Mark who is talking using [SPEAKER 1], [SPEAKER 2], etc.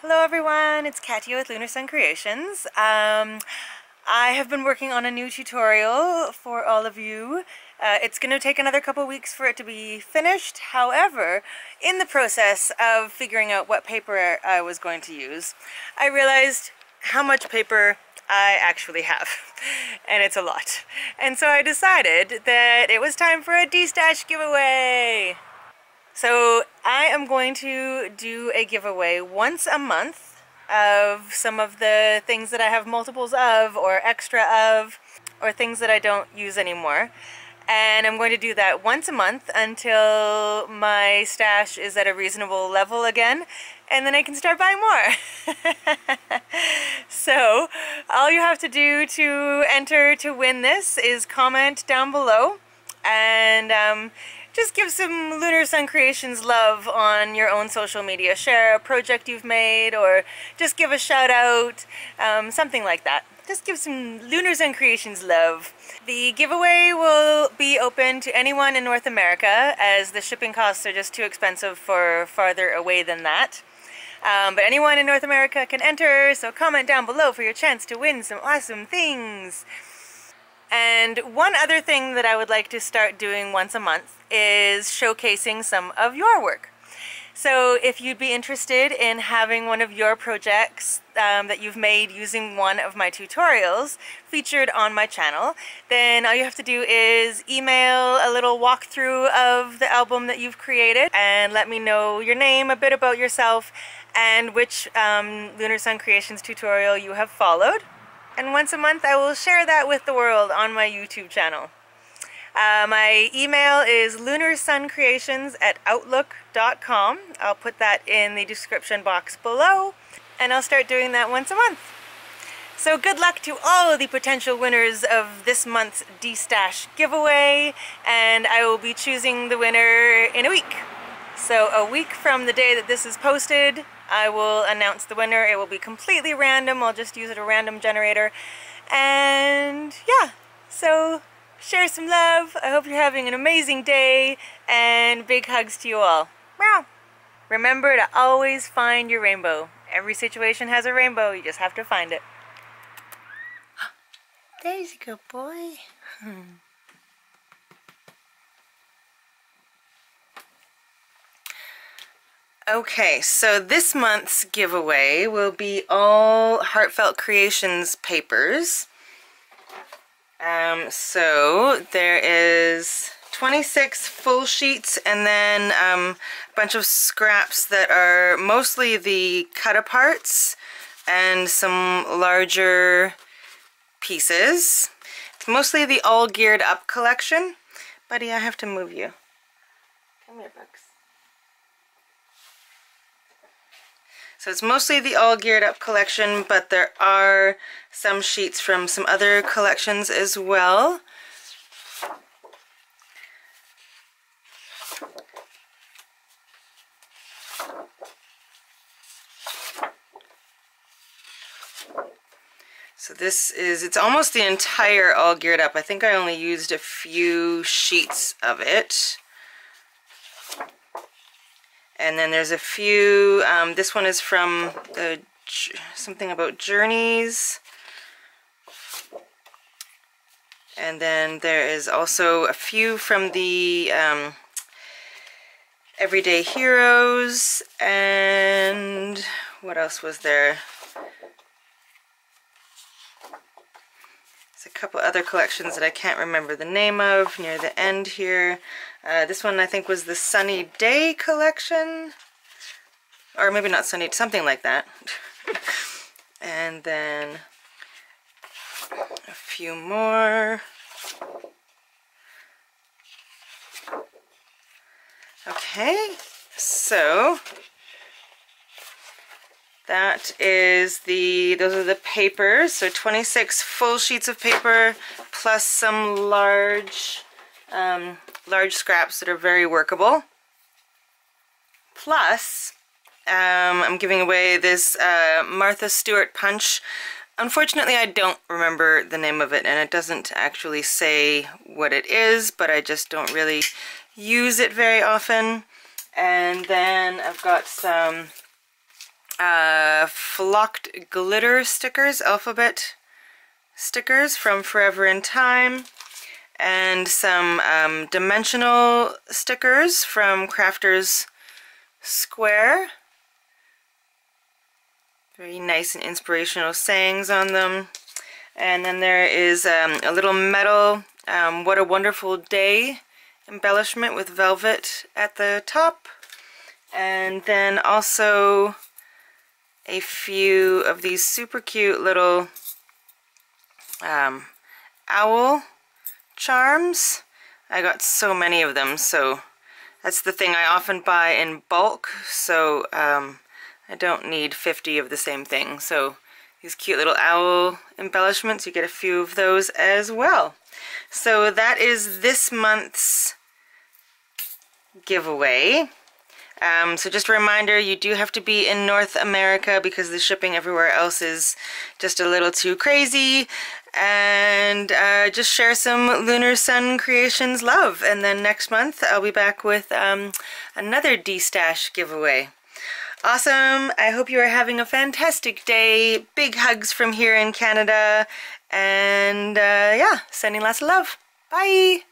[SPEAKER 1] Hello everyone, it's Katia with Lunar Sun Creations. I have been working on a new tutorial for all of you. It's going to take another couple weeks for it to be finished. However, in the process of figuring out what paper I was going to use, I realized how much paper I actually have, and it's a lot. And so I decided that it was time for a destash giveaway. So I am going to do a giveaway once a month of some of the things that I have multiples of or extra of or things that I don't use anymore. And I'm going to do that once a month until my stash is at a reasonable level again, and then I can start buying more. So all you have to do to enter to win this is comment down below and just give some Lunar Sun Creations love on your own social media. Share a project you've made, or just give a shout out, something like that. Just give some Lunar Sun Creations love. The giveaway will be open to anyone in North America, as the shipping costs are just too expensive for farther away than that. But anyone in North America can enter, so comment down below for your chance to win some awesome things. And one other thing that I would like to start doing once a month is showcasing some of your work. So if you'd be interested in having one of your projects that you've made using one of my tutorials featured on my channel, then all you have to do is email a little walkthrough of the album that you've created and let me know your name, a bit about yourself, and which Lunar Sun Creations tutorial you have followed. And once a month I will share that with the world on my YouTube channel. My email is lunarsuncreations@outlook.com. I'll put that in the description box below, and I'll start doing that once a month. So good luck to all the potential winners of this month's destash giveaway, and I will be choosing the winner in a week. So a week from the day that this is posted, I will announce the winner. It will be completely random. I'll just use a random generator. And yeah, so share some love. I hope you're having an amazing day, and big hugs to you all. Meow. Remember to always find your rainbow. Every situation has a rainbow. You just have to find it. There's a good boy. Okay, so this month's giveaway will be all Heartfelt Creations papers. So there is 26 full sheets and then a bunch of scraps that are mostly the cut-aparts and some larger pieces. It's mostly the All Geared Up collection. Buddy, I have to move you. Come here, Bugs. So it's mostly the All Geared Up collection, but there are some sheets from some other collections as well. So this is, it's almost the entire All Geared Up. I think I only used a few sheets of it. And then there's a few, this one is from the something about journeys. And then there is also a few from the Everyday Heroes, and what else was there? There's a couple other collections that I can't remember the name of near the end here. This one I think was the Sunny Day collection, or maybe not Sunny, something like that. And then a few more. Okay, so that is those are the papers. So 26 full sheets of paper plus some large scraps that are very workable. Plus, I'm giving away this Martha Stewart punch. Unfortunately, I don't remember the name of it, and it doesn't actually say what it is, but I just don't really use it very often. And then I've got some flocked glitter stickers, alphabet stickers from Forever in Time, and some dimensional stickers from Crafters Square. Very nice and inspirational sayings on them. And then there is a little metal What a Wonderful Day embellishment with velvet at the top. And then also a few of these super cute little owl charms. I got so many of them, so that's the thing, I often buy in bulk, so I don't need 50 of the same thing. So these cute little owl embellishments, you get a few of those as well. So that is this month's giveaway. So just a reminder, you do have to be in North America because the shipping everywhere else is just a little too crazy. And just share some Lunar Sun Creations love. And then next month I'll be back with another destash giveaway. Awesome. I hope you are having a fantastic day. Big hugs from here in Canada. And yeah, sending lots of love. Bye.